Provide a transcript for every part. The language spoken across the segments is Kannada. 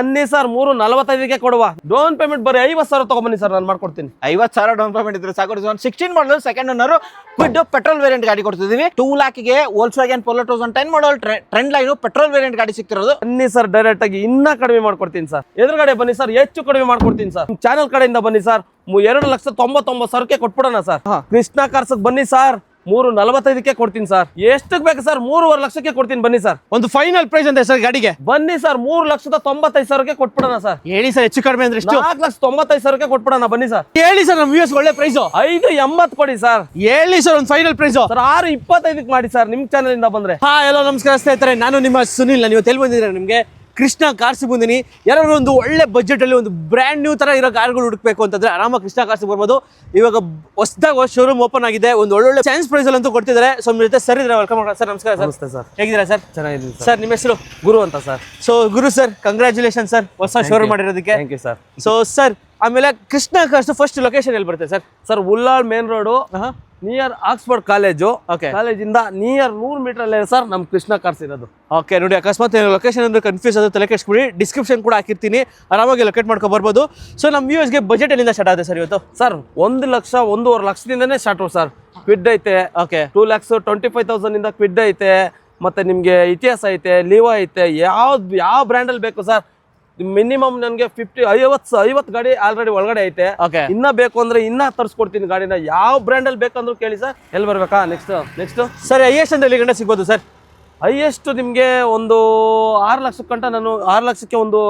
ಬನ್ನಿ ಸರ್ 345ಕ್ಕೆ ಕೊಡುವ. ಡೌನ್ ಪೇಮೆಂಟ್ ಬರೀ 50,000 ತಗೊಂಬನ್ನಿ ಸರ್, ನಾನು ಮಾಡ್ಕೊಡ್ತೀನಿ. 50,000 ಡೌನ್ ಪೇಮೆಂಟ್ ಇದ್ರೆ ಸಾಕು. 16 model second owner Kwid petrol variant ಗಾಡಿ ಕೊಡ್ತಿದೀವಿ. 2 lakhಗೆ ವೋಲ್ಕ್ಸ್ವ್ಯಾಗನ್ ಪೋಲೋ 2010 ಮಾಡಲ್ ಟ್ರೆಂಡ್ ಲೈನ್ ಪೆಟ್ರೋಲ್ ವೇರಿಯಂಟ್ ಗಾಡಿ ಸಿಕ್ತಿರೋದು. ಬನ್ನಿ ಸರ್, ಡೈರೆಕ್ಟ್ ಆಗಿ ಇನ್ನ ಕಡಿಮೆ ಮಾಡ್ಕೊಡ್ತೀನಿ ಸರ್. ಎದುರುಗಡೆ ಬನ್ನಿ ಸರ್, ಹೆಚ್ಚು ಕಡಿಮೆ ಮಾಡ್ಕೊಡ್ತೀನಿ ಸರ್. ಚಾನಲ್ ಕಡೆಯಿಂದ ಬನ್ನಿ ಸರ್, 2,99,000ಕ್ಕೆ ಕೊಟ್ಬಿಡೋಣ ಸರ್. ಕೃಷ್ಣ ಕಾರ್ಸ್ ಬನ್ನಿ ಸರ್, 345ಕ್ಕೆ ಕೊಡ್ತೀನಿ ಸರ್. ಎಷ್ಟಕ್ಕೆ ಬೇಕು ಸರ್? 3.5 ಲಕ್ಷಕ್ಕೆ ಕೊಡ್ತೀನಿ ಬನ್ನಿ ಸರ್. ಒಂದು ಫೈನಲ್ ಪ್ರೈಸ್ ಅಂತ ಸರ್ ಗಾಡಿಗೆ ಬನ್ನಿ ಸರ್, 3,95,000ಕ್ಕೆ ಕೊಟ್ಬಿಡೋಣ ಸರ್. ಹೇಳಿ ಸರ್, ಹೆಚ್ಚು ಕಡಿಮೆ ಅಂದ್ರೆ ಎಷ್ಟು? 4,95,000ಕ್ಕೆ ಕೊಟ್ಬಿಡೋಣ ಬನ್ನಿ ಸರ್. ಹೇಳಿ ಸರ್, ನಮ್ಮ ವ್ಯೂಸ್ ಒಳ್ಳೆ ಪ್ರೈಸ್ 5.80 ಕೊಡಿ ಸರ್. ಹೇಳಿ ಸರ್, ಒಂದು ಫೈನಲ್ ಪ್ರೈಸ್ ಸರ್ 6.25ಕ್ಕೆ ಮಾಡಿ ಸರ್, ನಿಮ್ ಚಾನಲ್ ಇಂದ ಬಂದ್ರೆ. ಎಲ್ಲೋ ನಮಸ್ಕಾರ ಸ್ನೇಹಿತರೆ, ನಾನು ನಿಮ್ಮ ಸುನಿಲ್. ನೀವು ಎಲ್ಲಿ ಬಂದಿದ್ದೀರಾ? ನಿಮಗೆ ಕೃಷ್ಣ ಕಾರ್ಸ್ ಬಂದಿನಿ. ಯಾರು ಒಂದು ಒಳ್ಳೆ ಬಜೆಟ್ ಅಲ್ಲಿ ಒಂದು ಬ್ರ್ಯಾಂಡ್ ನ್ಯೂ ತರ ಇರೋ ಕಾರ್ಗಳು ಹುಡುಕ್ಬೇಕು ಅಂತಂದ್ರೆ ಆರಾಮಾಗಿ ಕೃಷ್ಣ ಕಾರ್ಸ್ ಬರ್ಬೋದು. ಇವಾಗ ಹೊಸದಾಗಿ ಶೋರೂಮ್ ಓಪನ್ ಆಗಿದೆ, ಒಂದು ಒಳ್ಳೊಳ್ಳೆ ಚಾನ್ಸ್ ಪ್ರೈಸ್ ಅಂತೂ ಕೊಡ್ತಿದ್ದಾರೆ. ಸೊ ನಿಮ್ಮ ಜೊತೆ ಸರ್ ಇದ್ರೆ ವೆಲ್ಕಮ್ ಸರ್. ನಮಸ್ಕಾರ ಸರ್. ನಮಸ್ತೆ ಸರ್, ಹೇಗಿದ್ದೀರಾ ಸರ್? ಚೆನ್ನಾಗಿದ್ದೀನಿ ಸರ್. ನಿಮ್ಮ ಹೆಸರು? ಗುರು ಅಂತ sir. So Guru sir, congratulation sir ಹೊಸ ಶೋರೂಮ್ ಮಾಡಿರೋದಕ್ಕೆ. Thank you sir. So sir, ಆಮೇಲೆ ಕೃಷ್ಣ ಕಾರ್ಸ್ ಫಸ್ಟ್ ಲೊಕೇಶನ್ ಎಲ್ಲಿ ಬರುತ್ತೆ sir? Sir Ullal main road, near Oxford college. Okay, ಕಾಲೇಜಿಂದ ನಿಯರ್ 100 ಮೀಟರ್ ಅಲ್ಲೇ ಸರ್ ನಮ್ ಕೃಷ್ಣ ಕಾರ್ಸ್ ಇರೋದು. ಓಕೆ ನೋಡಿ, ಅಕಸ್ಮಾತ್ ಲೊಕೇಶನ್ ಅಂದ್ರೆ ಕನ್ಫ್ಯೂಸ್ ಆದ್ರೆ ತಲೆ ಕೆಡಿಸ್ಬಿಡಿ, ಡಿಸ್ಕ್ರಿಪ್ಷನ್ ಕೂಡ ಹಾಕಿರ್ತೀನಿ, ಆರಾಮಾಗಿ ಲೊಕೇಟ್ ಮಾಡ್ಕೊಂಡು ಬರ್ಬೋದು. ಸೊ ನಮ್ಮ ವ್ಯೂಸ್ಗೆ ಬಜೆಟ್ ಎಲ್ಲಿಂದ ಸ್ಟಾರ್ಟ್ ಆಗುತ್ತೆ ಸರ್ ಇವತ್ತು? ಸರ್ 1 ಲಕ್ಷ 1.5 ಲಕ್ಷದಿಂದನೇ ಸ್ಟಾರ್ಟ್ ಸರ್. ಕ್ವಿಡ್ ಐತೆ. ಓಕೆ, 2,25,000 ಇಂದ ಕ್ವಿಡ್ ಐತೆ. ಮತ್ತೆ ನಿಮ್ಗೆ ಇತಿಹಾಸ ಐತೆ, ಲಿವಾ ಐತೆ. ಯಾವ ಬ್ರ್ಯಾಂಡ್ ಅಲ್ಲಿ ಬೇಕು ಸರ್? ಮಿನಿಮಮ್ ನನಗೆ 50 ಗಾಡಿ ಆಲ್ರೆಡಿ ಒಳಗಡೆ ಐತೆ. ಓಕೆ, ಇನ್ನ ಬೇಕು ಅಂದ್ರೆ ಇನ್ನ ತರಿಸ್ಕೊಡ್ತೀನಿ ಗಾಡಿನ. ಯಾವ ಬ್ರ್ಯಾಂಡ್ ಅಲ್ಲಿ ಬೇಕಂದ್ರೂ ಕೇಳಿ ಸರ್. ಎಲ್ಲಿ ಬರ್ಬೇಕಾ? ನೆಕ್ಸ್ಟ್ ಸರ್ ಹೈಯೆಸ್ಟ್ ಅಂದ್ರೆ ಎಲ್ಲಿ ಗಂಟೆ ಸಿಗ್ಬೋದು ಸರ್? ಹೈಯೆಸ್ಟ್ ನಿಮ್ಗೆ ಒಂದು 6 ಲಕ್ಷಕ್ಕಂಟ ನಾನು 6 ಲಕ್ಷಕ್ಕೆ ಒಂದು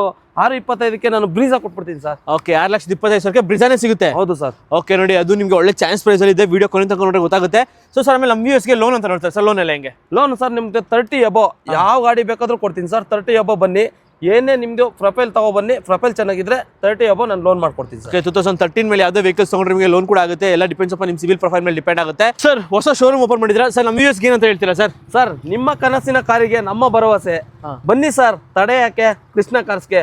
6.25ಕ್ಕೆ ನಾನು ಬ್ರೀಜಾ ಕೊಟ್ಬಿಡ್ತೀನಿ ಸರ್. ಓಕೆ, 6,25,000ಕ್ಕೆ ಬ್ರಿಜಾನೇ ಸಿಗುತ್ತೆ. ಹೌದು ಸರ್. ಓಕೆ ನೋಡಿ, ಅದು ನಿಮ್ಗೆ ಒಳ್ಳೆ ಚಾನ್ಸ್ ಪ್ರೈಸ್ ಅಲ್ಲಿ ಇದೆ. ವಿಡಿಯೋ ಕೊನೆ ತನಕ ನೋಡ್ರೆ ಗೊತ್ತಾಗುತ್ತೆ. ಸೊ ಸರ್, ಆಮೇಲೆ ನಮ್ಮ ವ್ಯೂಸ್ಗೆ ಲೋನ್ ಅಂತ ನೋಡ್ತಾರೆ ಸರ್. ಲೋನ್ ಎಲ್ಲ ಹೆಂಗೆ? ಲೋನ್ ಸರ್ ನಿಮ್ಗೆ 30 ಅಬೋ ಯಾವ ಗಾಡಿ ಬೇಕಾದ್ರೂ ಕೊಡ್ತೀನಿ ಸರ್. 30 ಅಬೋ ಬನ್ನಿ, ಏನೇ ನಿಮ್ದು ಪ್ರೊಫೈಲ್ ತಗೋ ಬನ್ನಿ. ಪ್ರೊಫೈಲ್ ಚೆನ್ನಾಗಿದ್ರೆ 30 ಅಬೋ ನಾನು ಲೋನ್ ಮಾಡ್ಕೊಡ್ತೀನಿ ಸರ್. 2013 ಮೇಲೆ ಯಾವುದೇ ವೆಹಿಕಲ್ಸ್ ತಗೊಂಡ್ರೆ ನಿಮಗೆ ಲೋನ್ ಕೂಡ ಆಗುತ್ತೆ. ಎಲ್ಲ ಡಿಪೆಂಡ್ಸ್ ಅಪ್ಪ ನಿಮ್ಮ ಸಿವಿಲ್ ಪ್ರೊಫೈಲ್ ಮೇಲೆ ಡಿಪೆಂಡ್ ಆಗುತ್ತೆ. ಸರ್ ಹೊಸ ಶೋರೂಮ್ ಓಪನ್ ಮಾಡಿದ್ರೆ ಸರ್, ನಮ್ಮ ವ್ಯೂಸ್ಗೆ ಏನಂತ ಹೇಳ್ತೀರಾ ಸರ್? ಸರ್ ನಿಮ್ಮ ಕನಸಿನ ಕಾರಿಗೆ ನಮ್ಮ ಭರವಸೆ. ಬನ್ನಿ ಸರ್, ತಡೆ ಯಾಕೆ? ಕೃಷ್ಣ ಕಾರ್ಸ್ಗೆ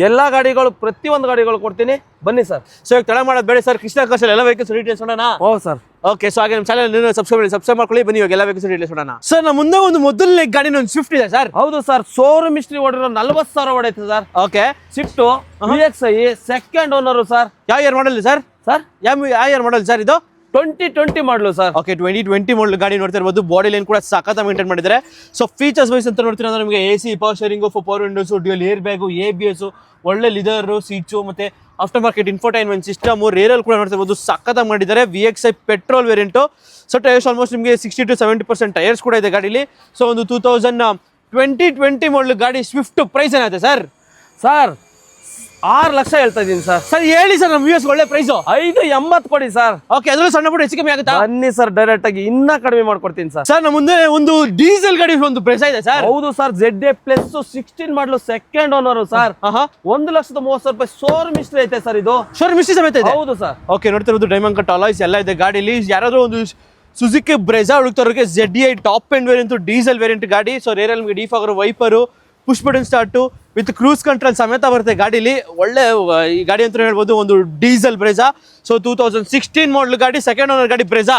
ಎಲ್ಲಾ ಗಾಡಿಗಳು, ಪ್ರತಿಯೊಂದು ಗಾಡಿಗಳು ಕೊಡ್ತೀನಿ, ಬನ್ನಿ ಸರ್. ಸೊ ಈಗ ತಡ ಮಾಡೋದು ಬೇಡ ಸರ್, ಕೃಷ್ಣ ಕಾರ್ಸ್ ಎಲ್ಲ ವೆಹಿಕಲ್ಸ್ ಡೀಟೇಲ್ಸ್ ನೋಡೋಣ. ಹೌದು ಸರ್. ಓಕೆ, ಸೊ ಹಾಗೆ ನಮ್ಮ ಚಾನಲ್ ಸಬ್ಸ್ಕ್ರೈಬ್ ಮಾಡ್ಕೊಳ್ಳಿ. ಬನ್ನಿ ಇವಾಗ ಎಲ್ಲ ವೆಹಿಕಲ್ಸ್ ಡೀಟೇಲ್ಸ್ ನೋಡೋಣ. ಸರ್ ನಮ್ಮ ಮುಂದೆ ಒಂದು ಮೊದಲನೇ ಗಾಡಿ ಒಂದು ಸ್ವಿಫ್ಟ್ ಇದೆ ಸರ್. ಹೌದು ಸರ್, ಶೋರೂಮ್ ಹಿಸ್ಟ್ರಿ ಹೊಡಿರೋ 40,000 ಹೊಡೈತೆ sir. Okay, Swift VXI second owner sir. ಯಾವ ಇಯರ್ ಮಾಡಲ್ ಸರ್? ಯಾವ ಇಯರ್ ಮಾಡಲ್ ಸರ್ ಇದು? 2020 ಮಾಡಲು ಸರ್. ಓಕೆ, 2020 ಮಾಡಲ್ ಗಾಡಿ ನೋಡ್ತಾ ಇರ್ಬೋದು. ಬಾಡಿ ಲೈನ್ ಕೂಡ ಸಖತ್ ಮೇಂಟೈನ್ ಮಾಡಿದ್ದಾರೆ. ಸೊ ಫೀಚರ್ಸ್ ವೈಸ್ ಅಂತ ನೋಡ್ತೀರಾ ಅಂದ್ರೆ ನಿಮಗೆ AC, power sharing, power windows, dual air bag, ABS, ಒಳ್ಳೆ ಲಿದರ್ ಸೀಟ್ಸು, ಮತ್ತೆ after market infotainment system, rarely ಕೂಡ ನೋಡ್ತಾ ಇರ್ಬೋದು. ಸಖತ್ತಾಗಿ ಮಾಡಿದ್ದಾರೆ. VXI petrol variant. So tyres almost ನಿಮಗೆ 60 to 70% ಟೈರ್ಸ್ ಕೂಡ ಇದೆ ಗಾಡಿಲಿ. ಸೊ ಒಂದು 2020 ಮಾಡಲ್ ಗಾಡಿ ಸ್ವಿಫ್ಟ್ ಪ್ರೈಸ್ ಏನಾಗುತ್ತೆ ಸರ್? ಸರ್ 6 ಲಕ್ಷ ಹೇಳ್ತಾ ಇದೀನಿ ಸರ್. ಸರ್ ಹೇಳಿ ಸರ್, ನಮ್ಮ ವ್ಯೂಸ್ ಒಳ್ಳೆ ಪ್ರೈಸ್ 5.80 ಕೊಡಿ ಸರ್. ಓಕೆ, ಅದ್ರಲ್ಲಿ ಸಣ್ಣ ಪುಟ್ಟ ಹೆಚ್ಚು ಕಮ್ಮಿ ಆಗುತ್ತಾ? ಬನ್ನಿ ಸರ್, ಡೈರೆಕ್ಟ್ ಆಗಿ ಇನ್ನ ಕಡಿಮೆ ಮಾಡ್ಕೊಡ್ತೀನಿ ಸರ್. ಸರ್ ನಮ್ಮ ಮುಂದೆ ಒಂದು ಡೀಸೆಲ್ ಗಾಡಿ ಒಂದು ಬ್ರೆಜಾ ಇದೆ ಸರ್. ಹೌದು sir, ZA plus 16 model second owner sir. 1,30,000 showroom history ಐತೆ ಸರ್. ಇದು ಶೋರೂಮ್ ಹಿಸ್ಟ್ರಿ ಸಮೇತ ಇದೆ. ಹೌದು ಸರ್. ಓಕೆ, ನೋಡ್ತಿರೋದು ಡೈಮಂಡ್ ಕಟ್ ಅಲಾಯ್ಸ್ ಎಲ್ಲ ಇದೆ ಗಾಡಿಲಿ. ಯಾರಾದ್ರೂ ಒಂದು ಸುಜುಕಿ ಬ್ರೆಜಾ ಹುಡುಕ್ತವ್ರಿಗೆ ZDI top end variant diesel variant ಗಾಡಿ. ಸೊ ರೇರಲ್ಲಿ ನಿಮಗೆ defogger, wiper, push button start with cruise control ಸಮೇತ ಬರುತ್ತೆ ಗಾಡಿಲಿ. ಒಳ್ಳೆ ಈ ಗಾಡಿ ಅಂತ ಹೇಳ್ಬೋದು, ಒಂದು ಡೀಸೆಲ್ ಬ್ರೆಜಾ. ಸೊ 2016 ಮಾಡಲ್ ಗಾಡಿ, ಸೆಕೆಂಡ್ ಓನರ್ ಗಾಡಿ ಬ್ರೆಜಾ.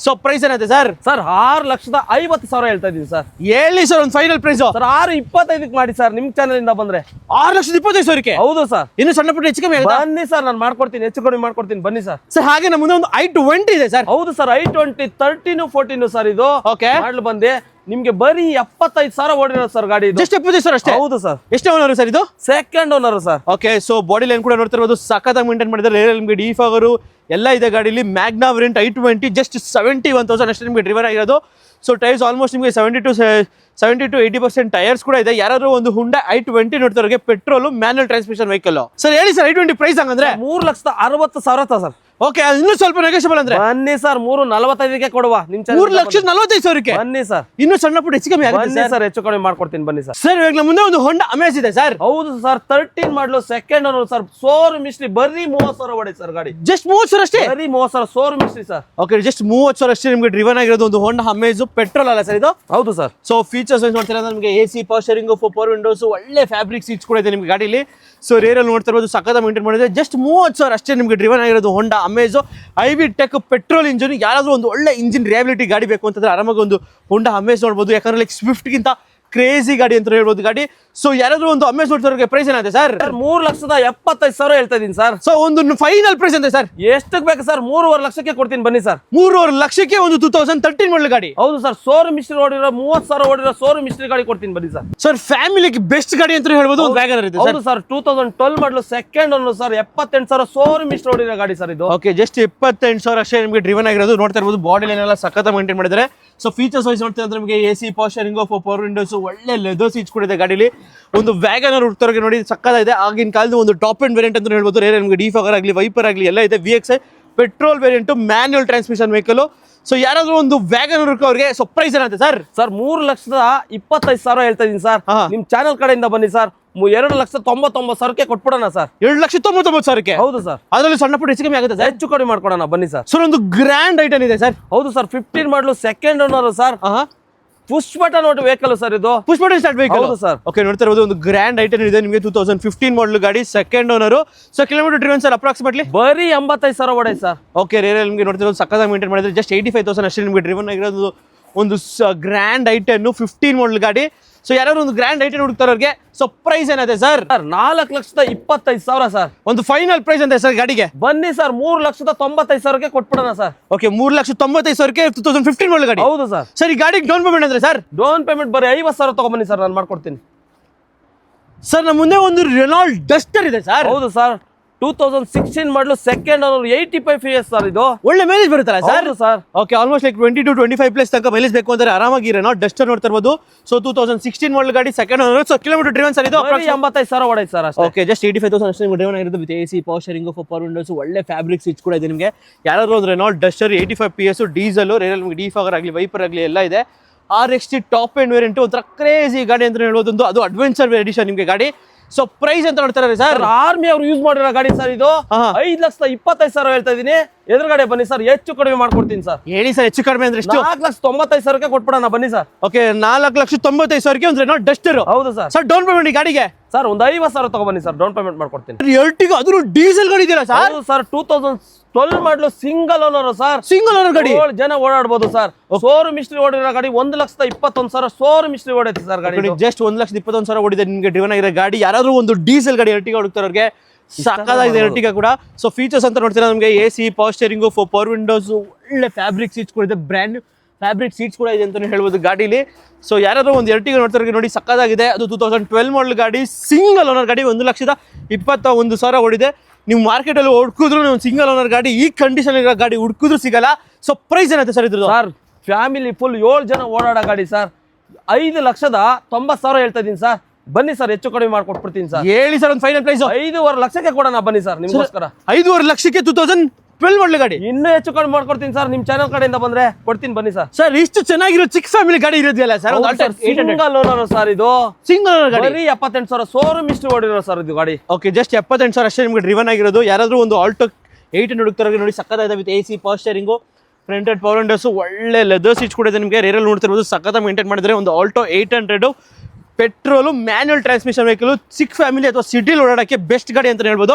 ಸೊ ಪ್ರೈಸ್ ಏನಾಯ್ತು ಸರ್? ಸರ್ 6,50,000 ಹೇಳ್ತಾ ಇದೀನಿ ಸರ್. ಹೇಳಿ ಸರ್, ಒಂದು ಫೈನಲ್ ಪ್ರೈಸ್ ಸರ್ 6.25ಕ್ಕೆ ಮಾಡಿ ಸರ್, ನಿಮ್ ಚಾನಲ್ ಇಂದ ಬಂದ್ರೆ. 6,25,000ಕ್ಕೆ? ಹೌದು ಸರ್. ಇನ್ನು ಸಣ್ಣ ಪುಟ್ಟ ಹೆಚ್ಚು ಕಮ್ಮಿ ಬನ್ನಿ ಸರ್, ನಾನು ಮಾಡ್ಕೊಡ್ತೀನಿ, ಹೆಚ್ಚು ಕಡಿಮೆ ಮಾಡ್ಕೊಡ್ತೀನಿ, ಬನ್ನಿ ಸರ್. ಸರ್ ಹಾಗೆ ನಮ್ಮ ಮುಂದೆ ಒಂದು i20 ಇದೆ ಸರ್. ಹೌದು ಸರ್, i20 13 14 ಸರ್. ಇದು ಓಕೆ, ಮಾಡಲು ಬಂದೆ ನಿಮ್ಗೆ ಬರೀ 75,000 ಓಡಿರೋದು ಸರ್ ಗಾಡಿ. ಜಸ್ಟ್ 75,000 ಅಷ್ಟೇ? ಹೌದು ಸರ್. ಎಷ್ಟು ಓನರ್ ಸರ್ ಇದು? Second owner sir. Okay, so body line ಕೂಡ ನೋಡ್ತಿರ್ಬೋದು, ಸಖತ್ತಾಗಿ ಮೇಂಟೈನ್ ಮಾಡಿದ್ದಾರೆ. ನಿಮಗೆ ಡಿಫಾಗರು ಎಲ್ಲ ಇದೆ ಗಾಡಿಲಿ. ಮ್ಯಾಗ್ನಾ ವೇರಿಯಂಟ್ i20 ಜಸ್ಟ್ 71,000 ಅಷ್ಟೇ ನಿಮಗೆ ಡ್ರಿವರ್ ಆಗಿರೋದು. ಸೊ ಟೈರ್ಸ್ ಆಲ್ಮೋಸ್ಟ್ ನಿಮಗೆ 70 to 80% ಟೈರ್ಸ್ ಕೂಡ ಇದೆ. ಯಾರಾದ್ರೂ ಒಂದು ಹುಂಡಾ i20 ನೋಡ್ತಾರಿಗೆ petrol manual transmission vehicle. Sir ಹೇಳಿ ಸರ್, i20 ಪ್ರೈಸ್ ಹಂಗಂದ್ರೆ? 3,60,000 ಸರ್. ಓಕೆ, ಇನ್ನೂ ಸ್ವಲ್ಪ ನೆಗೋಷಿಯಬಲ್ ಅಂದ್ರೆ? ಬನ್ನಿ ಸರ್, 3.45ಕ್ಕೆ ಕೊಡುವ. ನಿಮ್ 3,45,000ಕ್ಕೆ? ಬನ್ನಿ ಸರ್, ಇನ್ನೂ ಸಣ್ಣ ಪುಟ್ಟ ಹೆಚ್ಚು ಕಮ್ಮಿ ಆಗುತ್ತೆ ಸರ್. ಹೆಚ್ಚು ಕಡಿಮೆ ಮಾಡ್ಕೊಡ್ತೀನಿ, ಬನ್ನಿ ಸರ್. ಸರ್ ಇವಾಗ ಮುಂದೆ ಒಂದು ಹೊಂಡಾ ಅಮೇಜ್ ಇದೆ ಸರ್. ಹೌದು ಸರ್, 13 ಮಾಡಲು second owner sir. Showroom history ಬರೀ 30,000 ಹೊಡೆಯುತ್ತೆ ಸರ್ ಗಾಡಿ. ಜಸ್ಟ್ 30,000 ಅಷ್ಟೇ? ಬರೀ 30,000 showroom history sir. Okay, just 30,000 ಅಷ್ಟೇ ನಿಮಗೆ ಡ್ರಿವನ್ ಆಗಿರೋದು ಒಂದು ಹೊಂಡಾ ಅಮೇಜ್ ಪೆಟ್ರೋಲ್ ಅಲ್ಲ ಸರ್ ಇದು? ಹೌದು ಸರ್. ಸೊ ಫೀಚರ್ಸ್ ನೋಡ್ತೀರಾ ನಿಮಗೆ AC, power sharing, power windows, ಒಳ್ಳೆ ಫ್ಯಾಬ್ರಿಕ್ ಸೀಟ್ಸ್ ಕೂಡ ಇದೆ ನಿಮಗೆ ಗಾಡಿಲಿ. ಸೊ ರೇರಲ್ಲಿ ನೋಡ್ತಾ ಇರೋದು ಸಖತ್ ಮೇಂಟೈನ್ ಮಾಡಿದೆ. ಜಸ್ಟ್ 30,000 ಅಷ್ಟೇ ನಿಮಗೆ ಡ್ರಿವನ್ ಆಗಿರೋದು Honda Amaze IB tech petrol engine. ಯಾರಾದ್ರೂ ಒಂದು ಒಳ್ಳೆ ಇಂಜಿನ್ ರಿಯಾಬಿಲಿಟಿ ಗಾಡಿ ಬೇಕು ಅಂತಂದ್ರೆ ಆರಾಮಾಗಿ ಒಂದು ಹೊಂಡಾ ಅಮೇಜ್ ನೋಡ್ಬೋದು. ಯಾಕಂದ್ರೆ ಲೈಕ್ ಸ್ವಿಫ್ಟ್ ಗಿಂತ ಕ್ರೇಜಿ ಗಾಡಿ ಅಂತ ಹೇಳ್ಬೋದು ಗಾಡಿ. ಸೊ ಯಾರಾದ್ರೂ ಒಂದು ಅಮೇಜ್ ನೋಡ್ತಾರ ಪ್ರೈಸ್ ಏನಾಗುತ್ತೆ ಸರ್? 3,75,000 ಹೇಳ್ತಾ ಇದೀನಿ ಸರ್. ಸೊ ಒಂದು ಫೈನಲ್ ಪ್ರೈಸ್ ಅಂತ ಸರ್ ಎಷ್ಟಕ್ಕೆ ಬೇಕು ಸರ್? 3.5 ಲಕ್ಷಕ್ಕೆ ಕೊಡ್ತೀನಿ ಬನ್ನಿ ಸರ್. 3.5 ಲಕ್ಷಕ್ಕೆ ಒಂದು 2013 ಮಾಡಲ್ ಗಾಡಿ. ಹೌದು ಸರ್, ಶೋರೂಮ್ ಮಿಸ್ಟ್ರಿ ಓಡಿರೋ 30,000 ಓಡಿರೋ ಶೋರೂಮ್ ಮಿಸ್ಟ್ರಿ ಗಾಡಿ ಕೊಡ್ತೀನಿ ಬನ್ನಿ ಸರ್. ಸರ್ ಫ್ಯಾಮಿಲಿಗೆ ಬೆಸ್ಟ್ ಗಾಡಿ ಅಂತ ಹೇಳ್ಬೋದು ಒಂದು ವ್ಯಾಗನರ್ ಇದೆ. ಹೌದು sir, 2012 model second owner sir, 78,000 showroom history ಓಡಿರೋ ಗಾಡಿ ಸರ್ ಇದು. ಓಕೆ, ಜಸ್ಟ್ 28,000 ಅಷ್ಟೇ ನಿಮಗೆ ಡ್ರಿವನ್ ಆಗಿರೋದು. ನೋಡ್ತಾ ಇರ್ಬೋದು ಬಾಡಿ ಲೈನ್ ಎಲ್ಲ ಸಖತ್ ಮೇಂಟೈನ್ ಮಾಡಿದ್ದಾರೆ. ಸೊ ಫೀಚರ್ಸ್ ವೈಸ್ ನೋಡ್ತಾ ಇದ್ರೆ ನಿಮಗೆ AC power steering, power windows, ಒಳ್ಳೆ ಲೆದರ್ ಸೀಟ್ಸ್ ಕೂಡ ಇದೆ ಗಾಡಿಲಿ. ಒಂದು ವ್ಯಾಗನರ್ ಹುಡ್ತವ್ರಿಗೆ ನೋಡಿ ಸಕ್ಕತ್ತಾಗಿದೆ. ಆಗಿನ ಕಾಲದ ಒಂದು ಟಾಪ್ ಅಂಡ್ ವೇರಿಯಂಟ್ ಅಂತ ಹೇಳ್ಬೋದು. ನಿಮಗೆ ಡಿಫಾಗರ್ ಆಗಲಿ, ವೈಪರ್ ಆಗಲಿ ಎಲ್ಲ ಇದೆ. VXI petrol variant, manual transmission vehicle. So ಯಾರಾದ್ರೂ ಒಂದು ವ್ಯಾಗನರ್ ಅವ್ರಿಗೆ ಸೊ ಪ್ರೈಸ್ ಏನಾಗುತ್ತೆ ಸರ್? ಸರ್ 3,25,000 ಹೇಳ್ತಾ ಇದೀನಿ ಸರ್. ನಿಮ್ ಚಾನಲ್ ಕಡೆಯಿಂದ ಬನ್ನಿ ಸರ್, 2,99,000ಕ್ಕೆ ಕೊಟ್ಬಿಡೋಣ ಸರ್. 2,99,000ಕ್ಕೆ? ಹೌದು ಸರ್. ಅದರಲ್ಲಿ ಸಣ್ಣ ಪುಟ್ಟ ಹೆಚ್ಚು ಕಮ್ಮಿ ಆಗುತ್ತೆ ಸರ್? ಹೆಚ್ಚು ಕಡಿಮೆ ಮಾಡ್ಕೊಡೋಣ ಬನ್ನಿ ಸರ್. ಸರ್ ಒಂದು ಗ್ರ್ಯಾಂಡ್ ಐಟನ್ ಇದೆ ಸರ್. ಹೌದು ಸರ್, 15 ಮಾಡಲು second owner sir. Push button ನೋಡಿ ವೆಹಿಕಲ್ ಸರ್ ಇದು. Push button start vehicle. ಹೌದು ಸರ್. ಓಕೆ, ನೋಡ್ತಾ ಇರೋದು ಒಂದು ಗ್ರ್ಯಾಂಡ್ ಐಟನ್ ಇದೆ ನಿಮಗೆ. 2015 ಮಾಡಲ್ ಗಾಡಿ, second owner. So kilometre driven sir approximately ಬರೀ 85,000 ಹೊಡೆ ಸರ್. ಓಕೆ, ರೇರಲ್ಲಿ ನಿಮಗೆ ನೋಡ್ತಿರೋದು ಸಕ್ಕತ್ತಾಗಿ ಮೇಂಟೈನ್ ಮಾಡಿದ್ರೆ. ಜಸ್ಟ್ 85,000 ಅಷ್ಟೇ ನಿಮಗೆ ಡ್ರಿವನ್ ಆಗಿರೋದು. ಒಂದು ಗ್ರ್ಯಾಂಡ್ ಐಟನ್ 15 ಮಾಡಲ್ ಗಾಡಿ. ಸೊ ಯಾರು ಒಂದು ಗ್ರ್ಯಾಂಡ್ ಐಟನ್ ಹುಡುಕ್ತಾರವ್ರಿಗೆ ಸೊ ಪ್ರೈಸ್ ಏನಿದೆ ಸರ್? 4,25,000 ಸರ್. ಒಂದು ಫೈನಲ್ ಪ್ರೈಸ್ ಅಂತ ಸರ್ ಗಾಡಿಗೆ? ಬನ್ನಿ ಸರ್, 3,95,000ಕ್ಕೆ ಕೊಟ್ಬಿಡೋಣ ಸರ್. ಓಕೆ, 3,95,000ಕ್ಕೆ 2015 ಮಾಡಲ್ ಗಾಡಿ. ಹೌದು ಸರ್. ಸರ್ ಈ ಗಾಡಿಗೆ ಡೌನ್ ಪೇಮೆಂಟ್ ಅಂದ್ರೆ ಸರ್? ಡೌನ್ ಪೇಮೆಂಟ್ ಬರೀ 50,000 ತಗೊಂಬನ್ನಿ ಸರ್, ನಾನು ಮಾಡ್ಕೊಡ್ತೀನಿ ಸರ್. ನಮ್ಮ ಮುಂದೆ ಒಂದು ರೆನಾಲ್ಟ್ ಡಸ್ಟರ್ ಇದೆ ಸರ್. ಹೌದು ಸರ್, 2016 ಮಾಡಲು ಸೆಕೆಂಡ್ ಓನರ್, 85 PS ಸರ್ ಇದು. ಒಳ್ಳೆ ಮೈಲೇಜ್ ಬರುತ್ತಲ್ಲ sir? Sir. Okay, almost like 20 to 25 plus ತನಕ ಮೈಲೇಜ್ ಬೇಕು ಅಂದ್ರೆ ಆರಾಮಾಗಿ ರೆನಾಲ್ಟ್ ಡಸ್ಟರ್ ನೋಡ್ತಾ ಇರ್ಬೋದು. ಸೊ 2016 ಮಾಡಲ್ ಗಾಡಿ, second owner. So kilometre driven sir ಇದು 85,000 ಹೊಡೆಯುತ್ತೆ ಸರ್ ಅಷ್ಟೇ. ಓಕೆ, ಜಸ್ಟ್ 85,000 ಅಷ್ಟೇ ನಿಮಗೆ ಡ್ರಿವನ್ ಆಗಿರೋದು. With AC power steering, power windows, ಒಳ್ಳೆ ಫ್ಯಾಬ್ರಿಕ್ ಸೀಟ್ಸ್ ಕೂಡ ಇದೆ ನಿಮಗೆ. ಯಾರಾದ್ರೂ ಒಂದು ರೆನಾಲ್ಟ್ ಡಸ್ಟರ್ 85 PS ಡೀಸೆಲ್, ರೇರಲ್ಲಿ ನಿಮಗೆ ಡಿಫಾಗರ್ ಆಗಲಿ, ವೈಪರ್ ಆಗಲಿ ಎಲ್ಲ ಇದೆ. RXT ಟಾಪ್ ಅಂಡ್ ವೇರಿಯಂಟ್, ಒಂಥರ ಕ್ರೇಜಿ ಗಾಡಿ ಅಂತ ಹೇಳ್ಬೋದು. ಅದು ಅಡ್ವೆಂಚರ್ ಎಡಿಷನ್ ನಿಮಗೆ ಗಾಡಿ. ಸೊ ಪ್ರೈಸ್ ಅಂತ ನೋಡ್ತಾರೆ ಸರ್? ಆರ್ಮಿ ಅವರು ಯೂಸ್ ಮಾಡಿರೋ ಗಾಡಿ ಸರ್ ಇದು. 5,25,000 ಹೇಳ್ತಾ ಇದೀನಿ. ಎದುರುಗಡೆ ಬನ್ನಿ ಸರ್, ಹೆಚ್ಚು ಕಡಿಮೆ ಮಾಡ್ಕೊಡ್ತೀನಿ ಸರ್. ಹೇಳಿ ಸರ್, ಹೆಚ್ಚು ಕಡಿಮೆ ಅಂದ್ರೆ ಎಷ್ಟು? 4,95,000ಕ್ಕೆ ಕೊಟ್ಬಿಡೋಣ ಬನ್ನಿ ಸರ್. ಓಕೆ, 4,95,000ಕ್ಕೆ ಒಂದು ರೆನಾಲ್ಟ್ ಡಸ್ಟರ್. ಹೌದು ಸರ್. ಸರ್ ಡೌನ್ ಪೇಮೆಂಟ್ ಗಾಡಿಗೆ ಸರ್ ಒಂದು 50,000 ತಗೊಬನ್ನಿ ಸರ್, ಡೌನ್ ಪೇಮೆಂಟ್ ಮಾಡ್ಕೊಡ್ತೀನಿ. ಎರ್ಟಿಗಾ ಅದು ಡೀಸೆಲ್ ಗಾಡಿ ಇದೆಯಲ್ಲ ಸರ್? ಹೌದು ಸರ್, 2012 ಮಾಡಲು single owner sir. Single owner ಗಾಡಿ 7 ಜನ ಓಡಾಡಬಹುದು ಸರ್. ಶೋರೂಮ್ ಮಿಸ್ಟ್ರಿ ಓಡಿರೋ ಗಾಡಿ, 1,21,000 ಶೋರೂಮ್ ಮಿಸ್ಟ್ರಿ ಓಡೈತೆ ಸರ್ ಗಾಡಿ. ಜಸ್ಟ್ 1,21,000 ಓಡಿದೆ ನಿಮಗೆ ಡ್ರಿವನ್ ಆಗಿರೋ ಗಾಡಿ. ಯಾರಾದ್ರೂ ಒಂದು ಡೀಸೆಲ್ ಗಾಡಿ ಎರ್ಟಿಗಾ ಹುಡುಕ್ತಾರವ್ರಿಗೆ ಸಾಕಾಗಿದೆ ಎರ್ಟಿಗಾ ಕೂಡ. ಸೊ ಫೀಚರ್ಸ್ ಅಂತ ನೋಡ್ತೀರಾ ನಮಗೆ AC power steering, power windows, ಒಳ್ಳೆ ಫ್ಯಾಬ್ರಿಕ್ ಸೀಟ್ಸ್ ಕೂಡ ಇದೆ. ಬ್ರ್ಯಾಂಡ್ ನ್ಯೂ ಫ್ಯಾಬ್ರಿಕ್ ಸೀಟ್ಸ್ ಕೂಡ ಇದೆ ಅಂತ ಹೇಳ್ಬೋದು ಗಾಡಿಲಿ. ಸೊ ಯಾರಾದ್ರೂ ಒಂದು ಎರ್ಟಿಗಾ ನೋಡ್ತಾರೆ ನೋಡಿ, ಸಕ್ಕದಾಗಿದೆ. ಅದು 2012 ಮಾಡಲ್ ಗಾಡಿ, ಸಿಂಗಲ್ ಓನರ್ ಗಾಡಿ, 1,21,000 ಓಡಿದೆ. ನೀವು ಮಾರ್ಕೆಟಲ್ಲಿ ಹುಡುಕಿದ್ರು ನೀವು ಸಿಂಗಲ್ ಓನರ್ ಗಾಡಿ ಈ ಕಂಡೀಷನ್ ಇರೋ ಗಾಡಿ ಹುಡುಕಿದ್ರು ಸಿಗಲ್ಲ. ಸೊ ಪ್ರೈಸ್ ಏನಾಯ್ತು ಸರ್ ಇದ್ರದ್ದು? ಸರ್ ಫ್ಯಾಮಿಲಿ ಫುಲ್ 7 ಜನ ಓಡಾಡೋ ಗಾಡಿ ಸರ್. 5,90,000 ಹೇಳ್ತಾ ಇದೀನಿ ಸರ್. ಬನ್ನಿ ಸರ್, ಹೆಚ್ಚು ಕಡಿಮೆ ಮಾಡ್ಕೊಟ್ಬಿಡ್ತೀನಿ ಸರ್. ಹೇಳಿ ಸರ್ ಒಂದು ಫೈನಲ್ ಪ್ರೈಸ್. 5.5 ಲಕ್ಷಕ್ಕೆ ಕೊಡೋಣ ಬನ್ನಿ ಸರ್, ನಿಮ್ಗೋಸ್ಕರ. 5.5 ಲಕ್ಷಕ್ಕೆ 2012 ಮಾಡಲ್ ಗಾಡಿ. ಇನ್ನೂ ಹೆಚ್ಚು ಕಡಿಮೆ ಮಾಡ್ಕೊಡ್ತೀನಿ ಸರ್, ನಿಮ್ ಚಾನಲ್ ಕಡೆಯಿಂದ ಬಂದ್ರೆ ಕೊಡ್ತೀನಿ ಬನ್ನಿ ಸರ್. ಸರ್ ಇಷ್ಟು ಚೆನ್ನಾಗಿರೋ ಚಿಕ್ಕ ಫ್ಯಾಮಿಲಿ ಗಾಡಿ ಇರೋದಿಲ್ಲ ಸರ್? ಸಿಂಗಲ್ ಓನರ್ ಸರ್ ಇದು. ಸಿಂಗಲ್ ಓನರ್ ಗಾಡಿ ಬರೀ 78,000 ಶೋರೂಮ್ ಮಿಸ್ಟ್ರಿ ಓಡಿರೋ ಸರ್ ಇದು ಗಾಡಿ. ಓಕೆ, ಜಸ್ಟ್ 78,000 ಅಷ್ಟೇ ನಿಮಗೆ ಡ್ರಿವನ್ ಆಗಿರೋದು. ಯಾರಾದ್ರೂ ಒಂದು ಆಲ್ಟೋ 800 ಹುಡುಕ್ತಾರೆ ನೋಡಿ, ಸಕ್ಕತ್ತಾಗಿದೆ. With AC power steering, front end power windows, ಒಳ್ಳೆ ಲೆದರ್ ಸೀಟ್ಸ್ ಕೂಡ ಇದೆ ನಿಮಗೆ. ರೇರಲ್ಲಿ ನೋಡ್ತಿರ್ಬೋದು ಸಕ್ಕತ್ತ ಮೇಂಟೈನ್ ಮಾಡಿದ್ರೆ. ಒಂದು Alto 800 petrol, manual transmission vehicle, ಚಿಕ್ಕ ಫ್ಯಾಮಿಲಿ ಅಥವಾ ಸಿಟಿಲಿ ಓಡಾಡಕ್ಕೆ ಬೆಸ್ಟ್ ಗಾಡಿ ಅಂತ ಹೇಳ್ಬೋದು.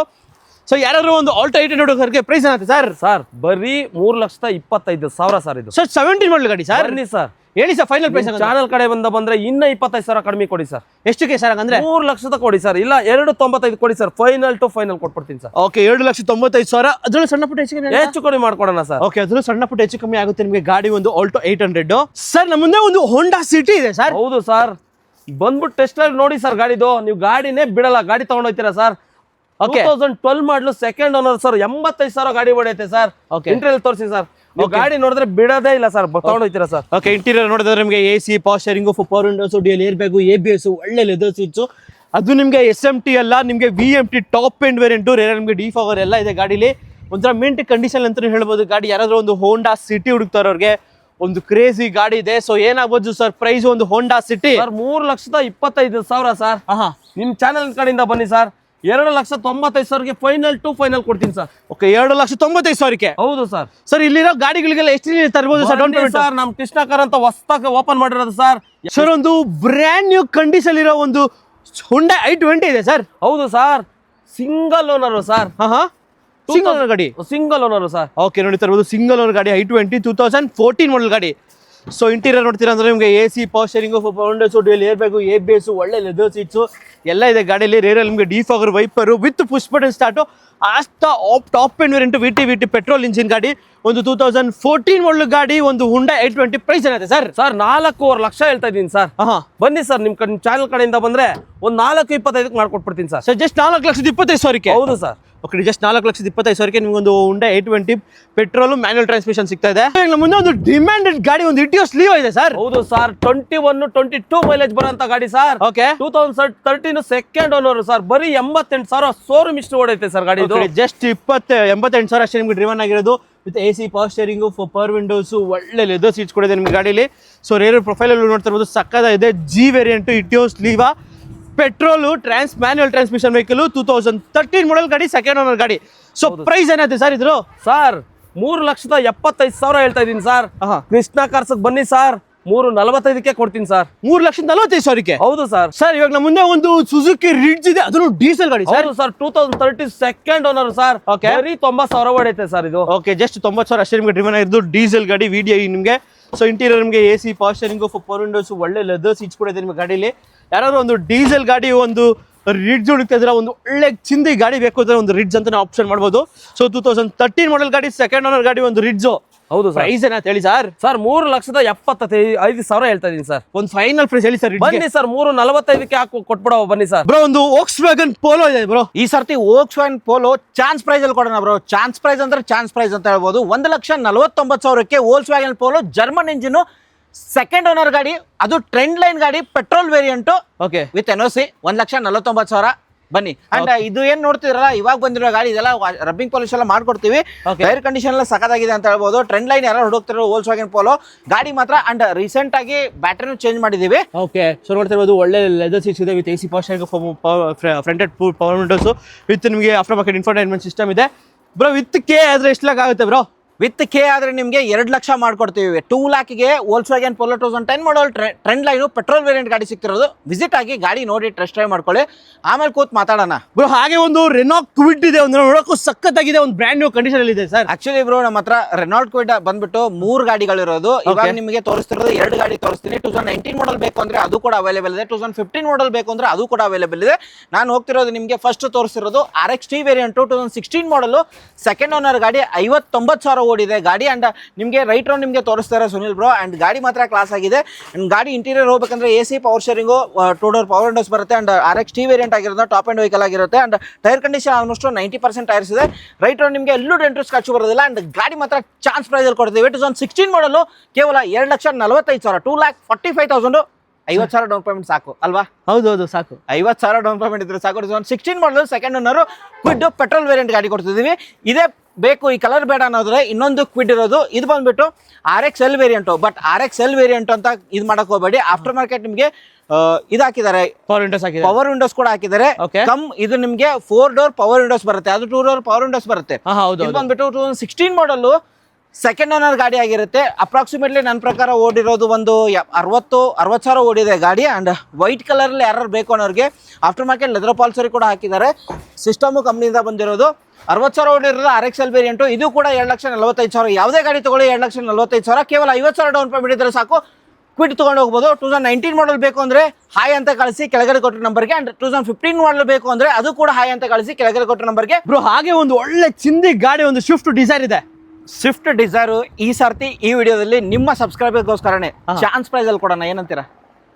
ಸೊ ಯಾರಾದ್ರೂ ಒಂದು ಆಲ್ಟೋ 800 ಪ್ರೈಸ್ ಏನಾಗುತ್ತೆ ಸರ್? ಸರ್ ಬರೀ 3,25,000 ಸರ್ ಇದು. ಸರ್ 17 ಮಾಡಲ್ ಗಾಡಿ ಸರ್? ಬನ್ನಿ ಸರ್, ಹೇಳಿ ಸರ್ ಫೈನಲ್ ಪ್ರೈಸ್. ಚಾನಲ್ ಕಡೆ ಬಂದ್ರೆ ಇನ್ನೂ 25,000 ಕಡಿಮೆ ಕೊಡಿ ಸರ್. ಎಷ್ಟಕ್ಕೆ ಸರ್? ಅಂದ್ರೆ 3 ಲಕ್ಷದ ಕೊಡಿ ಸರ್, ಇಲ್ಲ 2,95 ಕೊಡಿ ಸರ್. ಫೈನಲ್ ಟು ಫೈನಲ್ ಕೊಟ್ಬಿಡ್ತೀನಿ ಸರ್. ಓಕೆ, 2,95,000. ಅದ್ರಲ್ಲಿ ಸಣ್ಣ ಪುಟ್ಟ ಹೆಚ್ಚು ಕಡಿಮೆ ಮಾಡ್ಕೊಡೋಣ ಸರ್. ಓಕೆ, ಅದ್ರಲ್ಲಿ ಸಣ್ಣ ಪುಟ್ಟ ಹೆಚ್ಚು ಕಮ್ಮಿ ಆಗುತ್ತೆ ನಿಮಗೆ. ಗಾಡಿ ಒಂದು ಆಲ್ಟೋ 800 ಸರ್. ನಮ್ಮ ಮುಂದೆ ಒಂದು ಹೋಂಡಾ ಸಿಟಿ ಇದೆ ಸರ್. ಹೌದು ಸರ್, ಬಂದ್ಬಿಟ್ಟು ಟೆಸ್ಟ್ ಡ್ರೈವ್ ನೋಡಿ ಸರ್ ಗಾಡಿದು. ನೀವು ಗಾಡಿನೇ ಬಿಡಲ್ಲ, ಗಾಡಿ ತಗೊಂಡೋಗ್ತೀರಾ sir. 2012 model second owner sir. 85,000 ಗಾಡಿ ಹೊಡೆಯುತ್ತೆ ಸರ್. ಇಂಟೀರಿಯರ್ ತೋರಿಸಿ ಸರ್, ನೀವು ಗಾಡಿ ನೋಡಿದ್ರೆ ಬಿಡೋದೇ ಇಲ್ಲ ಸರ್, ತಗೊಂಡೋಗ್ತೀರಾ ಸರ್. ಓಕೆ, ಇಂಟೀರಿಯರ್ ನೋಡಿದ್ರೆ ನಿಮಗೆ AC power steering, power windows, dual air bag, ABS, ಒಳ್ಳೆ ಲೆದರ್ ಸೀಟ್ಸ್. ಅದು ನಿಮಗೆ SMT ಅಲ್ಲ, ನಿಮಗೆ VMT ಟಾಪ್ ಅಂಡ್ ವೇರಿಯಂಟ್. ನಿಮಗೆ ಡಿಫಾಗರ್ ಎಲ್ಲ ಇದೆ ಗಾಡಿಲಿ. ಒಂಥರ ಮಿಂಟ್ ಕಂಡೀಷನ್ ಅಂತ ಹೇಳ್ಬೋದು ಗಾಡಿ. ಯಾರಾದ್ರೂ ಒಂದು ಹೋಂಡಾ ಸಿಟಿ ಹುಡುಕ್ತಾರವ್ರಿಗೆ ಒಂದು ಕ್ರೇಜಿ ಗಾಡಿ ಇದೆ. ಸೊ ಏನಾಗ್ಬೋದು ಸರ್ ಪ್ರೈಸ್ ಒಂದು ಹೋಂಡಾ ಸಿಟಿ? Sir 3,25,000 sir. ನಿಮ್ ಚಾನಲ್ ಕಡೆಯಿಂದ ಬನ್ನಿ ಸರ್, 2,95,000ಗೆ ಫೈನಲ್ ಟು ಫೈನಲ್ ಕೊಡ್ತೀನಿ ಸರ್. ಓಕೆ, 2,95,000ಕ್ಕೆ. ಹೌದು ಸರ್. ಸರ್ ಇಲ್ಲಿರೋ ಗಾಡಿಗಳಿಗೆಲ್ಲ ಎಷ್ಟು ತರಬಹುದು ಸರ್ ಡೌನ್ ಪೇಮೆಂಟ್? ಸರ್ ನಮ್ ಕೃಷ್ಣಕರ್ ಅಂತ ಹೊಸದಾಗಿ ಓಪನ್ ಮಾಡಿರೋದು ಸರ್. ಸರ್ ಒಂದು ಬ್ರ್ಯಾಂಡ್ ನ್ಯೂ ಕಂಡೀಷನ್ ಇರೋ ಒಂದು Honda i20 ಇದೆ ಸರ್. ಹೌದು sir, single owner sir. Single owner ಗಾಡಿ. Single owner sir. ಓಕೆ, ನೋಡಿ ತರಬಹುದು ಸಿಂಗಲ್ ಓನರ್ ಗಾಡಿ i20 2014 ಮಾಡಲ್ ಗಾಡಿ. ಸೊ ಇಂಟೀರಿಯರ್ ನೋಡ್ತೀರಾ ಅಂದ್ರೆ ನಿಮಗೆ AC, power steering, power windows, dual air bag, ABS, ಒಳ್ಳೆ ಲೆದರ್ ಸೀಟ್ಸ್ ಎಲ್ಲ ಇದೆ ಗಾಡಿಯಲ್ಲಿ. ರೇರಲ್ಲಿ ನಿಮಗೆ defogger wiper with push button start. Asta top end variant VT petrol engine ಗಾಡಿ, ಒಂದು 2014 ಮಾಡಲ್ ಗಾಡಿ, ಒಂದು ಹುಂಡಾ 820. ಪ್ರೈಸ್ ಏನಿದೆ ಸರ್? ಸರ್ 4.25 ಲಕ್ಷ ಹೇಳ್ತಾ ಇದೀನಿ ಸರ್. ಬನ್ನಿ ಸರ್, ನಿಮ್ ಚಾನಲ್ ಕಡೆಯಿಂದ ಬಂದ್ರೆ ಒಂದು 4.25 ಮಾಡ್ಕೊಟ್ಬಿಡ್ತೀನಿ ಸರ್. Sir just 4,25,000. ಹೌದು ಸರ್. ಓಕೆ, ಜಸ್ಟ್ 4,25,000 ನಿಮ್ಗೊಂದು ಹುಂಡಾ 820 ಪೆಟ್ರೋಲ್ ಮ್ಯಾನ್ಯಲ್ ಟ್ರಾನ್ಸ್ಮಿಷನ್ ಸಿಗ್ತಾ ಇದೆ. ಮುಂದೆ ಒಂದು ಡಿಮ್ಯಾಂಡೆಡ್ ಗಾಡಿ, ಒಂದು ಇಟಿಯೋಸ್ ಲೀವೋ ಇದೆ ಸರ್. ಹೌದು ಸರ್, 21, 22 ಮೈಲೇಜ್ ಬರೋಂತ ಗಾಡಿ sir. Okay, 2013 second owner sir. ಬರೀ 88,000 ಶೋರೂಮ್ ಇಷ್ಟು ಓಡೈತೆ ಸರ್ ಗಾಡಿ. ಜಸ್ಟ್ 88,000 ಅಷ್ಟೇ ನಿಮ್ಗೆ ಡ್ರಿವನ್ ಆಗಿರೋದು. With AC, power steering, power windows, ಒಳ್ಳೆ ಲೆದರ್ ಸೀಟ್ಸ್ ಕೂಡ ಇದೆ ನಿಮ್ಗೆ ಗಾಡಿಲಿ. ಸೊ ರೇರ್ ಪ್ರೊಫೈಲ್ ಅಲ್ಲಿ ನೋಡ್ತಾ ಇರ್ಬೋದು, ಸಕ್ಕದ ಇದೆ. G variant Etios Liva petrol manual transmission vehicle, 2013 model ಗಾಡಿ, ಸೆಕೆಂಡ್ ಓನರ್ ಗಾಡಿ. ಸೊ ಪ್ರೈಸ್ ಏನಾಯ್ತು ಸರ್ ಇದ್ರು? ಸರ್ 3,75,000 ಹೇಳ್ತಾ ಇದೀನಿ ಸರ್. ಕೃಷ್ಣ ಕಾರ್ಸ್ ಬನ್ನಿ ಸರ್, 3.45 ಕೊಡ್ತೀನಿ ಸರ್. 3,45,000. ಹೌದು ಸರ್. ಸರ್ ಇವಾಗ ನಮ್ಮ ಮುಂದೆ ಒಂದು ಸುಜುಕಿ ರಿಡ್ಜ್ ಇದೆ, ಅದನ್ನು ಡೀಸೆಲ್ ಗಾಡಿ ಸರ್. ಹೌದು ಸರ್, 2013 ಸೆಕೆಂಡ್ ಓನರ್ ಸರ್. ಬರೀ 90,000 ಹೊಡೆಯುತ್ತೆ ಸರ್ ಇದು. ಓಕೆ, ಜಸ್ಟ್ 90,000 ಅಷ್ಟೇ ನಿಮಗೆ ಡ್ರಿವನ್ ಆಗಿರೋದು ಡೀಸೆಲ್ ಗಾಡಿ. VDI ನಿಮಗೆ. ಸೊ ಇಂಟೀರಿಯರ್ ನಿಮಗೆ AC, power steering, power windows, ಒಳ್ಳೆ ಲೆದರ್ ಸೀಟ್ಸ್ ಕೂಡ ಇದೆ ನಿಮ್ಮ ಗಾಡಿಲಿ. ಯಾರಾದ್ರೂ ಒಂದು ಡೀಸೆಲ್ ಗಾಡಿ, ಒಂದು ರಿಡ್ಜ್ ಹುಡುಕ್ತಾ ಇದ್ರೆ, ಒಂದು ಒಳ್ಳೆ ಚಿಂದಿ ಗಾಡಿ ಬೇಕು ಅಂದ್ರೆ ಒಂದು ರಿಡ್ಜ್ ಅಂತ ಆಪ್ಷನ್ ಮಾಡ್ಬೋದು. ಸೊ 2013 ಮಾಡಲ್ ಗಾಡಿ, ಸೆಕೆಂಡ್ ಓನರ್ ಗಾಡಿ, ಒಂದು ರಿಡ್ಜ್. ಹೌದು ಸರ್. ಪ್ರೈಸ್ ಏನಂತ ಹೇಳಿ ಸರ್? ಸರ್ 3,75,000 ಹೇಳ್ತಾ ಇದೀನಿ ಸರ್. ಒಂದು ಫೈನಲ್ ಪ್ರೈಸ್ ಹೇಳಿ ಸರ್. ಬನ್ನಿ ಸರ್, 3.45 ಹಾಕಿ ಕೊಟ್ಬಿಡೋ ಬನ್ನಿ ಸರ್. ಬ್ರೋ ಒಂದು ವೋಕ್ಸ್ವ್ಯಾಗನ್ ಪೋಲೋ ಇದೆ ಬ್ರೋ. ಈ ಸರ್ತಿ ವೋಕ್ಸ್ವ್ಯಾಗನ್ ಪೋಲೋ ಚಾನ್ಸ್ ಪ್ರೈಸ್ ಅಲ್ಲಿ ಕೊಡೋಣ ಬ್ರೋ. ಚಾನ್ಸ್ ಪ್ರೈಸ್ ಅಂದ್ರೆ ಚಾನ್ಸ್ ಪ್ರೈಸ್ ಅಂತ ಹೇಳ್ಬೋದು. 1,49,000ಕ್ಕೆ Volkswagen Polo German engine, second owner ಗಾಡಿ, ಅದು ಟ್ರೆಂಡ್ ಲೈನ್ ಗಾಡಿ, petrol variant. Okay, with NOC. 1,49,000. ಬನ್ನಿ. ಅಂಡ್ ಇದು ಏನ್ ನೋಡ್ತಿದ್ರಲ್ಲ, ಇವಾಗ ಬಂದಿರೋ ಗಾಡಿ ಇದೆಲ್ಲ ರಬ್ಬಿಂಗ್ ಪಾಲಿಶ್ ಎಲ್ಲ ಮಾಡ್ಕೊಡ್ತೀವಿ. ಟೈರ್ ಕಂಡೀಷನ್ ಎಲ್ಲ ಸಖತ್ತಾಗಿದೆ ಅಂತ ಹೇಳ್ಬೋದು. ಟ್ರೆಂಡ್ ಲೈನ್ ಯಾರು ಹುಡುಕ್ತಿರೋ ವೋಲ್ಕ್ಸ್ವ್ಯಾಗನ್ ಪೋಲೋ ಗಾಡಿ ಮಾತ್ರ. ಅಂಡ್ ರೀಸೆಂಟ್ ಆಗಿ ಬ್ಯಾಟರಿನೂ ಚೇಂಜ್ ಮಾಡಿದೀವಿ. ಓಕೆ, ಸೊ ನೋಡ್ತಿರ್ಬೋದು ಒಳ್ಳೆ ಲೆದರ್ ಸೀಟ್ಸ್ ಇದೆ. With AC, power steering, front end power windows, with ನಿಮಗೆ ಆಫ್ಟರ್ ಮಾರ್ಕೆಟ್ ಇನ್ಫೋಟೈನ್ಮೆಂಟ್ ಸಿಸ್ಟಮ್ ಇದೆ ಬ್ರೋ. ವಿತ್ K ಆದ್ರೆ ಎಷ್ಟು ಲಾಕ್ ಆಗುತ್ತೆ ಬ್ರೋ? ವಿತ್ K ಆದ್ರೆ ನಿಮಗೆ 2 ಲಕ್ಷ ಮಾಡ್ಕೊಡ್ತೀವಿ. 2 ಲ್ಯಾಕ್ಗೆ ವೋಲ್ಕ್ಸ್ವ್ಯಾಗನ್ ಪೋಲೋ 2010 ಮಾಡಲ್ ಟ್ರೆಂಡ್ ಲೈನ್ ಪೆಟ್ರೋಲ್ ವೇರಿಯಂಟ್ ಗಾಡಿ ಸಿಗ್ತಿರೋದು. ವಿಸಿಟ್ ಆಗಿ ಗಾಡಿ ನೋಡಿ ಟೆಸ್ಟ್ ಡ್ರೈವ್ ಮಾಡ್ಕೊಳ್ಳಿ, ಆಮೇಲೆ ಕೂತ್ ಮಾತಾಡೋಣ ಬ್ರೋ. ಹಾಗೆ ಒಂದು ರೆನಾಲ್ಟ್ ಕ್ವಿಡ್ ಇದೆ, ಒಂದು ನೋಡೋಕ್ಕೂ ಸಖತ್ತಾಗಿದೆ, ಒಂದು ಬ್ರ್ಯಾಂಡ್ ನ್ಯೂ ಕಂಡೀಷನ್ ಅಲ್ಲಿ ಇದೆ ಸರ್. ಆಕ್ಚುಲಿ ಬ್ರೋ, ನಮ್ಮ ಹತ್ರ ರೆನಾಲ್ಟ್ ಕ್ವಿಡ್ ಬಂದ್ಬಿಟ್ಟು 3 ಗಾಡಿಗಳಿರೋದು. ಇವಾಗ ನಿಮಗೆ ತೋರಿಸ್ತಿರೋದು 2 ಗಾಡಿ ತೋರಿಸ್ತೀನಿ. 2019 ಮಾಡಲ್ ಬೇಕು ಅಂದ್ರೆ ಅದು ಕೂಡ ಅವೈಲೇಬಲ್ ಇದೆ. 2015 ಮಾಡಲ್ ಬೇಕು ಅಂದ್ರೆ ಅದು ಕೂಡ ಅವೈಲೇಬಲ್ ಇದೆ. ನಾನು ಹೋಗ್ತಿರೋದು ನಿಮಗೆ ಫಸ್ಟ್ ತೋರಿಸ್ತಿರೋದು RX-T ವೇರಿಯಂಟ್ 2016 ಮಾಡಲ್, ಸೆಕೆಂಡ್ ಓನರ್ ಗಾಡಿ, 59,000 ಓಡಿದೆ ಗಾಡಿ. ಅಂಡ್ ನಿಮಗೆ ರೈಟ್ ರೌಂಡ್ ನಿಮಗೆ ತೋರಿಸ್ತಾರೆ ಸುನಿಲ್ ಬ್ರೋ. ಅಂಡ್ ಗಾಡಿ ಮಾತ್ರ ಕ್ಲಾಸ್ ಆಗಿದೆ. ಅಂಡ್ ಗಾಡಿ ಇಂಟೀರಿಯರ್ ಹೋಗ್ಬೇಕಂದ್ರೆ AC, power steering, 2 door power Windows ಬರುತ್ತೆ. ಅಂಡ್ RX-T ವೇರಿಯಂಟ್ ಆಗಿರೋದು ಟಾಪ್ ಎಂಡ್ ವೆಹಿಕಲ್ ಆಗಿರುತ್ತೆ. And tyre condition almost 90% tyres ಇದೆ. ರೈಟ್ ರೌಂಡ್ ನಿಮಗೆ ಎಲ್ಲೂ ಡೆಂಟು ಸ್ಕ್ರಾಚ್ ಬರೋದಿಲ್ಲ. ಅಂಡ್ ಗಾಡಿ ಮಾತ್ರ ಚಾನ್ಸ್ ಪ್ರೈಸ್ ಅಲ್ಲಿ ಕೊಡ್ತೀವಿ. 2016 ಮಾಡಲು ಕೇವಲ 2,45,000, 2,45,000. 50,000 ಡೌನ್ ಪೇಮೆಂಟ್ ಸಾಕು ಅಲ್ವಾ? ಹೌದೌದು, ಸಾಕು. 50,000 ಡೌನ್ ಪೇಮೆಂಟ್ ಇದ್ರೆ ಸಾಕು. 2016 ಮಾಡಲು second owner Kwid petrol variant ಗಾಡಿ ಕೊಡ್ತಿದ್ದೀವಿ. ಇದೇ ಬೇಕು, ಈ ಕಲರ್ ಬೇಡ ಅನ್ನೋದ್ರೆ ಇನ್ನೊಂದು ಕ್ವಿಡ್ ಇರೋದು. ಇದು ಬಂದ್ಬಿಟ್ಟು RX-L variant. But RX-L variant ಅಂತ ಇದು ಮಾಡಕ್ ಹೋಗಬೇಡಿ. ಆಫ್ಟರ್ ಮಾರ್ಕೆಟ್ ನಿಮಗೆ ಇದು ಹಾಕಿದ್ದಾರೆ, ಪವರ್ ವಿಂಡೋಸ್ ಕೂಡ ಹಾಕಿದ್ದಾರೆ. ಇದು ನಿಮಗೆ 4 ಡೋರ್ ಪವರ್ ವಿಂಡೋಸ್ ಬರುತ್ತೆ, ಅದು 2 ಡೋರ್ ಪವರ್ ವಿಂಡೋಸ್ ಬರುತ್ತೆ. ಇದು ಬಂದ್ಬಿಟ್ಟು 2016 ಮಾಡಲ್ ಸೆಕೆಂಡ್ ಓನರ್ ಗಾಡಿ ಆಗಿರುತ್ತೆ. ಅಪ್ರಾಕ್ಸಿಮೇಟ್ಲಿ ನನ್ನ ಪ್ರಕಾರ ಓಡಿರೋದು ಒಂದು 60,000 ಓಡಿದೆ ಗಾಡಿ. ಅಂಡ್ ವೈಟ್ ಕಲರ್ ಅಲ್ಲಿ ಯಾರು ಬೇಕು ಅನ್ನೋರಿಗೆ ಆಫ್ಟರ್ ಮಾರ್ಕೆಟ್ ಲೆದರ್ ಪಾಲ್ಸರಿ ಕೂಡ ಹಾಕಿದ್ದಾರೆ. ಸಿಸ್ಟಮ್ ಕಂಪ್ನಿಯಿಂದ ಬಂದಿರೋದು. 60,000 ಓಡಿರೋದು RX-L ವೇರಿಯಂಟ್. ಇದು ಕೂಡ 2,45,000. ಯಾವುದೇ ಗಾಡಿ ತಗೊಳ್ಳಿ 2,40,000. ಕೇವಲ 50,000 ಡೌನ್ ಪೇಮೆಂಟ್ ಇದ್ರೆ ಸಾಕು, ಕ್ವಿಡ್ ತಗೊಂಡು ಹೋಗ್ಬೋದು. 2019 ಮಾಡಲ್ ಬೇಕು ಅಂದ್ರೆ ಹಾಯ್ ಅಂತ ಕಳಿಸಿ ಕೆಳಗಡೆ ಕೊಟ್ಟ ನಂಬರ್ಗೆ. ಅಂಡ್ 2015 ಮಾಡಲ್ ಬೇಕು ಅಂದ್ರೆ ಅದು ಕೂಡ ಹಾಯ್ ಅಂತ ಕಳಿಸಿ ಕೆಳಗಡೆ ಕೊಟ್ಟ ನಂಬರ್ಗೆ. ಬ್ರೋ ಹಾಗೆ ಒಂದು ಒಳ್ಳೆ ಚಿಂದಿ ಗಾಡಿ, ಒಂದು ಸ್ವಿಫ್ಟ್ ಡಿಸೈರ್ ಇದೆ. ಸ್ವಿಫ್ಟ್ ಡಿಸೈರ್ ಈ ಸರ್ತಿ ಈ ವಿಡಿಯೋದಲ್ಲಿ ನಿಮ್ಮ ಸಬ್ಸ್ಕ್ರೈಬರ್ಗೋಸ್ಕರನೇ ಚಾನ್ಸ್ ಪ್ರೈಸ್ ಅಲ್ಲಿ ಕೊಡೋಣ. ಏನಂತೀರಾ?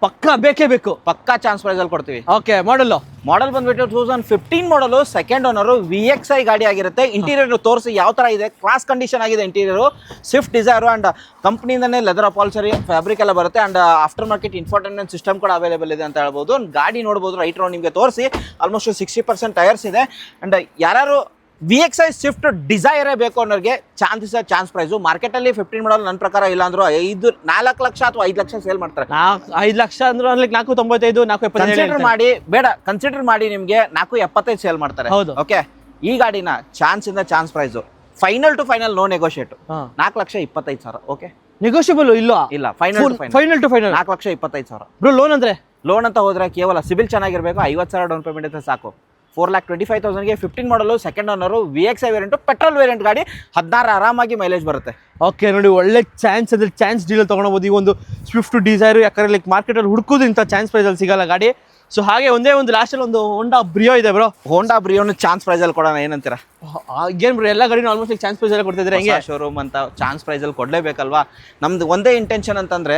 ಪಕ್ಕಾ ಬೇಕೇ ಬೇಕು, ಪಕ್ಕಾ ಚಾನ್ಸ್ ಪ್ರೈಸ್ ಅಲ್ಲಿ ಕೊಡ್ತೀವಿ. ಓಕೆ, ಮಾಡಲ್ ಬಂದ್ಬಿಟ್ಟು 2015 ಮಾಡಲು, ಸೆಕೆಂಡ್ ಓನರು, VXI ಗಾಡಿ ಆಗಿರುತ್ತೆ. ಇಂಟೀರಿಯರ್ ತೋರಿಸಿ ಯಾವ ತರ ಇದೆ, ಕ್ಲಾಸ್ ಕಂಡೀಷನ್ ಆಗಿದೆ ಇಂಟೀರಿಯರ್. ಸ್ವಿಫ್ಟ್ ಡಿಸೈರ್ ಅಂಡ್ ಕಂಪ್ನಿಯಿಂದನೇ ಲೆದರ್ ಅಪಾಲ್ಸರಿ ಫ್ಯಾಬ್ರಿಕ್ ಎಲ್ಲ ಬರುತ್ತೆ. And after market infotainment system ಕೂಡ ಅವೈಲೇಬಲ್ ಇದೆ ಅಂತ ಹೇಳ್ಬೋದು. ಗಾಡಿ ನೋಡ್ಬೋದು, ರೈಟ್ ರೌಂಡ್ ನಿಮಗೆ ತೋರಿಸಿ. ಆಲ್ಮೋಸ್ಟ್ 60% ಟೈರ್ಸ್ ಇದೆ. ಅಂಡ್ ಯಾರು VXI ಸ್ವಿಫ್ಟ್ ಡಿಸೈರೇ ಬೇಕು ಅನ್ನೋರಿಗೆ ಚಾನ್ಸ್ ಪ್ರೈಸು. ಮಾರ್ಕೆಟಲ್ಲಿ 15 ಮಾಡಲ್ ನನ್ನ ಪ್ರಕಾರ ಇಲ್ಲ ಅಂದ್ರು 4 ಲಕ್ಷ ಅಥವಾ 5 ಲಕ್ಷ ಸೇಲ್ ಮಾಡ್ತಾರೆ. 5 ಲಕ್ಷ ಅಂದ್ರೆ 495, 470 ಕನ್ಸಿಡರ್ ಮಾಡಿ, ಬೇಡ ಕನ್ಸಿಡರ್ ಮಾಡಿ ನಿಮಗೆ 475 ಸೇಲ್ ಮಾಡ್ತಾರೆ. ಓಕೆ, ಈ ಗಾಡಿನ ಚಾನ್ಸ್ ಇಂದ chance price final to final, no negotiate, 4,25,000. Okay, negotiable ಇಲ್ಲ, final to final 4,25,000. Bro loan ಅಂತ ಹೋದ್ರೆ ಕೇವಲ ಸಿಬಿಲ್ ಚೆನ್ನಾಗಿರ್ಬೇಕು, 50,000 ಡೌನ್ ಪೇಮೆಂಟ್ ಇದ್ರೆ ಸಾಕು. 4,25,000ಗೆ 15 ಮಾಡಲು second owner VXi variant petrol variant ಗಾಡಿ 16 ಆರಾಮಾಗಿ ಮೈಲೇಜ್ ಬರುತ್ತೆ. ಓಕೆ ನೋಡಿ, ಒಳ್ಳೆ ಚಾನ್ಸ್ ಅಂದರೆ ಚಾನ್ಸ್ ಡೀಲಲ್ಲಿ ತೊಗೊಳ್ಬೋದು ಈ ಒಂದು ಸ್ವಿಫ್ಟ್ ಡಿಸೈರು. ಯಾಕಂದರೆ ಲೈಕ್ ಮಾರ್ಕೆಟಲ್ಲಿ ಹುಡುಕೋದು ಇಂಥ ಚಾನ್ಸ್ ಪ್ರೈಸಲ್ಲಿ ಸಿಗಲ್ಲ ಗಾಡಿ. ಸೊ ಹಾಗೆ ಒಂದೇ ಒಂದು ಲಾಸ್ಟಲ್ಲಿ ಒಂದು ಹೋಂಡಾ ಬ್ರಿಯೋ ಇದೆ ಬ್ರೋ. ಹೋಂಡಾ ಬ್ರಿಯೋನು ಚಾನ್ಸ್ ಪ್ರೈಸಲ್ಲಿ ಕೊಡೋಣ ಏನಂತೀರಾ? ಏನು ಬ್ರೋ, ಎಲ್ಲ ಗಾಡಿನೂ ಆಲ್ಮೋಸ್ಟ್ ಚಾನ್ಸ್ ಪ್ರೈಸಲ್ಲಿ ಕೊಡ್ತಿದ್ರೆ ಹೆಂಗೆ? ಶೋರೂಮ್ ಅಂತ ಚಾನ್ಸ್ ಪ್ರೈಸಲ್ಲಿ ಕೊಡಲೇಬೇಕಲ್ವಾ? ನಮ್ದು ಒಂದೇ ಇಂಟೆನ್ಷನ್ ಅಂತಂದರೆ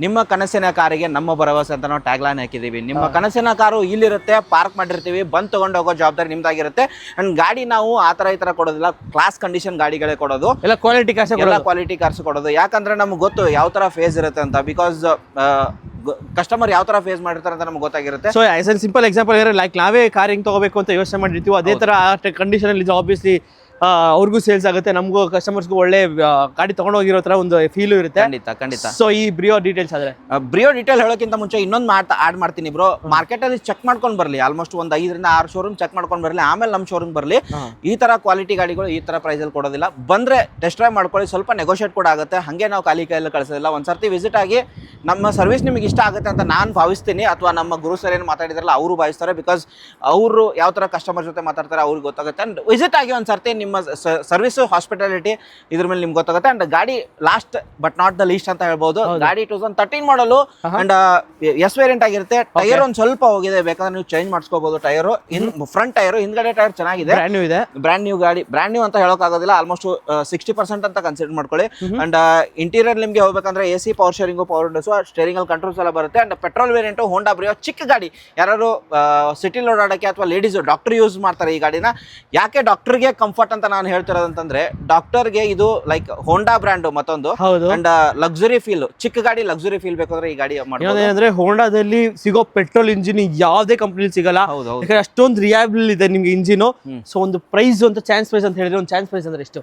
ನಿಮ್ಮ ಕನಸಿನ ಕಾರಿಗೆ ನಮ್ಮ ಭರವಸೆ ಅಂತ ನಾವು ಟ್ಯಾಗ್ಲೈನ್ ಹಾಕಿದ್ದೀವಿ. ನಿಮ್ಮ ಕನಸಿನ ಕಾರು ಇಲ್ಲಿರುತ್ತೆ, ಪಾರ್ಕ್ ಮಾಡಿರ್ತೀವಿ, ಬಂದು ತೊಗೊಂಡು ಹೋಗೋ ಜವಾಬ್ದಾರಿ ನಿಮ್ದಾಗಿರುತ್ತೆ. ಆ್ಯಂಡ್ ಗಾಡಿ ನಾವು ಆ ಥರ ಈ ಥರ ಕೊಡೋದಿಲ್ಲ, ಕ್ಲಾಸ್ ಕಂಡೀಷನ್ ಗಾಡಿಗಳೇ ಕೊಡೋದು, ಎಲ್ಲ ಕ್ವಾಲಿಟಿ ಕಾರ್ಸ್, ಎಲ್ಲ ಕ್ವಾಲಿಟಿ ಕಾರ್ಸ್ ಕೊಡೋದು. ಯಾಕಂದರೆ ನಮ್ಗೆ ಗೊತ್ತು ಯಾವ ಥರ ಫೇಸ್ ಇರುತ್ತೆ ಅಂತ, ಬಿಕಾಸ್ ಕಸ್ಟಮರ್ ಯಾವ ಥರ ಫೇಸ್ ಮಾಡಿರ್ತಾರೆ ಅಂತ ನಮ್ಗೆ ಗೊತ್ತಾಗಿರುತ್ತೆ. So as an simple example ಇರೋ ಲೈಕ್ ನಾವೇ ಕಾರ್ ಹೆಂಗೆ ತೊಗೋಬೇಕು ಅಂತ ಯೋಚನೆ ಮಾಡಿರ್ತೀವಿ, ಅದೇ ಥರ ಆ ಕಂಡೀಷನಲ್ಲಿ ಇದು ಆಬ್ವಿಯಸ್ಲಿ ಅವ್ರಿಗೂ ಸೇಲ್ಸ್ ಆಗುತ್ತೆ, ನಮಗೂ ಕಸ್ಟಮರ್ಸ್ಗೂ ಒಳ್ಳೆ ಗಾಡಿ ತೊಗೊಂಡೋಗಿರೋ ಥರ ಒಂದು ಫೀಲು ಇರುತ್ತೆ. ಖಂಡಿತ. ಸೊ ಈ ಬ್ರಿಯೋ ಡೀಟೇಲ್ಸ್ ಆದರೆ ಬ್ರಿಯೋ ಡೀಟೇಲ್ ಹೇಳೋಕ್ಕಿಂತ ಮುಂಚೆ ಇನ್ನೊಂದು ಆಡ್ ಮಾಡ್ತೀನಿ ಬ್ರೋ. ಮಾರ್ಕೆಟಲ್ಲಿ ಚೆಕ್ ಮಾಡ್ಕೊಂಡು ಬರಲಿ, ಆಲ್ಮೋಸ್ಟ್ ಒಂದು 5 ರಿಂದ 6 ಶೋರೂಮ್ ಚೆಕ್ ಮಾಡ್ಕೊಂಡು ಬರಲಿ, ಆಮೇಲೆ ನಮ್ಮ ಶೋರೂಮ್ ಬರಲಿ. ಈ ಥರ ಕ್ವಾಲಿಟಿ ಗಾಡಿಗಳು ಈ ಥರ ಪ್ರೈಸಲ್ಲಿ ಕೊಡೋದಿಲ್ಲ. ಬಂದರೆ ಟೆಸ್ಟ್ ಡ್ರೈವ್ ಮಾಡ್ಕೊಳ್ಳಿ, ಸ್ವಲ್ಪ ನೆಗೋಷಿಯೇಟ್ ಕೂಡ ಆಗುತ್ತೆ. ಹಾಗೆ ನಾವು ಖಾಲಿ ಕೈಯಲ್ಲಿ ಕಳಿಸೋದಿಲ್ಲ. ಒಂದು ಸರ್ತಿ ವಿಸಿಟ್ ಆಗಿ ನಮ್ಮ ಸರ್ವಿಸ್ ನಿಮಗೆ ಇಷ್ಟ ಆಗುತ್ತೆ ಅಂತ ನಾನು ಭಾವಿಸ್ತೀನಿ, ಅಥವಾ ನಮ್ಮ ಗುರು ಸರ್ ಏನು ಮಾತಾಡಿದ್ರಲ್ಲ ಅವರು ಭಾವಿಸ್ತಾರೆ. ಬಿಕಾಸ್ ಅವರು ಯಾವ ಥರ ಕಸ್ಟಮರ್ ಜೊತೆ ಮಾತಾಡ್ತಾರೆ ಅವ್ರಿಗೆ ಗೊತ್ತಾಗುತ್ತೆ. ಆ್ಯಂಡ್ ವಿಸಿಟ್ ಆಗಿ ಒಂದು ಸರ್ತಿ ನಿಮ್ಮ ಸರ್ವಿಸು, ಹಾಸ್ಪಿಟಾಲಿಟಿ ಇದ್ರ ಮೇಲೆ ನಿಮ್ಗೆ ಗೊತ್ತಾಗುತ್ತೆ. ಅಂಡ್ ಗಾಡಿ last but not the least ಅಂತ ಹೇಳ್ಬೋದು. ಗಾಡಿ 2013 ಮಾಡಲು ಅಂಡ್ ಎಸ್ ವೇರಿಯಂಟ್ ಆಗಿರುತ್ತೆ. ಟೈರ್ ಒಂದು ಸ್ವಲ್ಪ ಹೋಗಿದೆ, ಬೇಕಾದ್ರೆ ನೀವು ಚೇಂಜ್ ಮಾಡಿಸ್ಕೋಬಹುದು. ಟೈರು ಫ್ರಂಟ್ ಟೈರು, ಹಿಂದ್ಗಡೆ ಟೈರ್ ಚೆನ್ನಾಗಿದೆ, ಬ್ರ್ಯಾಂಡ್ ನ್ಯೂ ಗಾಡಿ. ಬ್ರ್ಯಾಂಡ್ ನ್ಯೂ ಅಂತ ಹೇಳೋಕ್ಕಾಗೋದಿಲ್ಲ, ಆಲ್ಮೋಸ್ಟ್ 60% ಅಂತ ಕನ್ಸಿಡರ್ ಮಾಡ್ಕೊಳ್ಳಿ. ಅಂಡ್ ಇಂಟೀರಿಯರ್ ನಿಮಗೆ ಹೋಗ್ಬೇಕಂದ್ರೆ AC, power sharing, power windows, steering ಅಲ್ಲಿ ಕಂಟ್ರೋಲ್ಸ್ ಎಲ್ಲ ಬರುತ್ತೆ. And petrol variant Honda Brio, ಚಿಕ್ಕ ಗಾಡಿ. ಯಾರು ಸಿಟಿಲಿ ಓಡಾಡೋಕ್ಕೆ ಅಥವಾ ಲೇಡೀಸು, ಡಾಕ್ಟರ್ ಯೂಸ್ ಮಾಡ್ತಾರೆ ಈ ಗಾಡಿನ. ಯಾಕೆ ಡಾಕ್ಟರ್ಗೆ ಕಂಫರ್ಟ್ ಅಂತ ನಾನು ಹೇಳ್ತಿರೋದಂತಂದ್ರೆ, ಡಾಕ್ಟರ್ಗೆ ಇದು ಲೈಕ್ ಹೋಂಡಾ ಬ್ರ್ಯಾಂಡು ಮತ್ತೊಂದು, ಅಂಡ್ ಲಕ್ಸುರಿ ಫೀಲ್, ಚಿಕ್ಕ ಗಾಡಿ ಲಕ್ಸುರಿ ಫೀಲ್ ಬೇಕಾದ್ರೆ ಈ ಗಾಡಿ ಅಂದ್ರೆ ಹೋಂಡಾದಲ್ಲಿ ಸಿಗೋ ಪೆಟ್ರೋಲ್ ಇಂಜಿನ್ ಯಾವುದೇ ಕಂಪನಿ ಸಿಗಲ್ಲ. ಅಷ್ಟೊಂದು ರಿಯಾಬಲ್ ಇದೆ ನಿಮ್ಗೆ ಇಂಜಿನ್. ಸೊ ಒಂದು ಪ್ರೈಸ್ ಅಂತ ಚಾನ್ಸ್ ಪ್ರೈಸ್ ಅಂತ ಹೇಳಿದ್ರೆ, ಒಂದು ಚಾನ್ಸ್ ಪ್ರೈಸ್ ಅಂದ್ರೆ ಎಷ್ಟು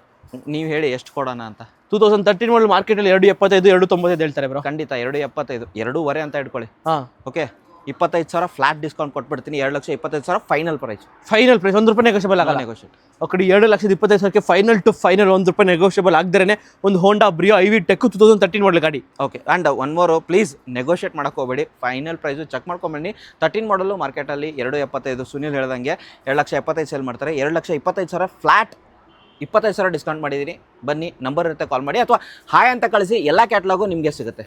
ನೀವು ಹೇಳಿ, ಎಷ್ಟು ಕೊಡೋಣ ಅಂತ? 2013 ಮಾಡಲ್ ಮಾರ್ಕೆಟಲ್ಲಿ 275, 295 ಹೇಳ್ತಾರೆ ಬ್ರೋ. ಖಂಡಿತ 275, 2.5 ಅಂತ ಇಟ್ಕೊಳ್ಳಿ. ಓಕೆ, 25,000 ಫ್ಲಾಟ್ ಡಿಸ್ಕೌಂಟ್ ಕೊಟ್ಬಿಡ್ತೀನಿ. 2,25,000 ಫೈನಲ್ ಪ್ರೈಸ್. ₹1 ನೆಗೋಷಿಯಬಲ್ ಆಗಲ್ಲ. ಕಡೆ 2,25,000ಕ್ಕೆ ಫೈನಲ್ ಟು ಫೈನಲ್ ₹1 ನೆಗೋಷಿಯಬಲ್ ಆಗದೇನೆ ಒಂದು ಹೋಂಡಾ ಬ್ರಿಯೋ IV Tech 2013 ಮಾಡಲ್ ಗಾಡಿ. Okay, and one more, please negotiate ಮಾಡಕ್ಕೆ ಹೋಗಬೇಡಿ. Final price check ಮಾಡ್ಕೊಂಬನ್ನಿ. 13 ಮಾಡಲು ಮಾರ್ಕೆಟಲ್ಲಿ 2.75, ಸುನಿಲ್ ಹೇಳ್ದಂಗೆ 2,75,000 ಸೇಲ್ ಮಾಡ್ತಾರೆ. 2,25,000 ಫ್ಲಾಟ್, 25,000 ಡಿಸ್ಕೌಂಟ್ ಮಾಡಿದ್ದೀನಿ. ಬನ್ನಿ, ನಂಬರ್ ಇರುತ್ತೆ, ಕಾಲ್ ಮಾಡಿ ಅಥವಾ ಹಾಯ್ ಅಂತ ಕಳಿಸಿ. ಎಲ್ಲ ಕ್ಯಾಟ್ಲಾಗು ನಿಮಗೆ ಸಿಗುತ್ತೆ.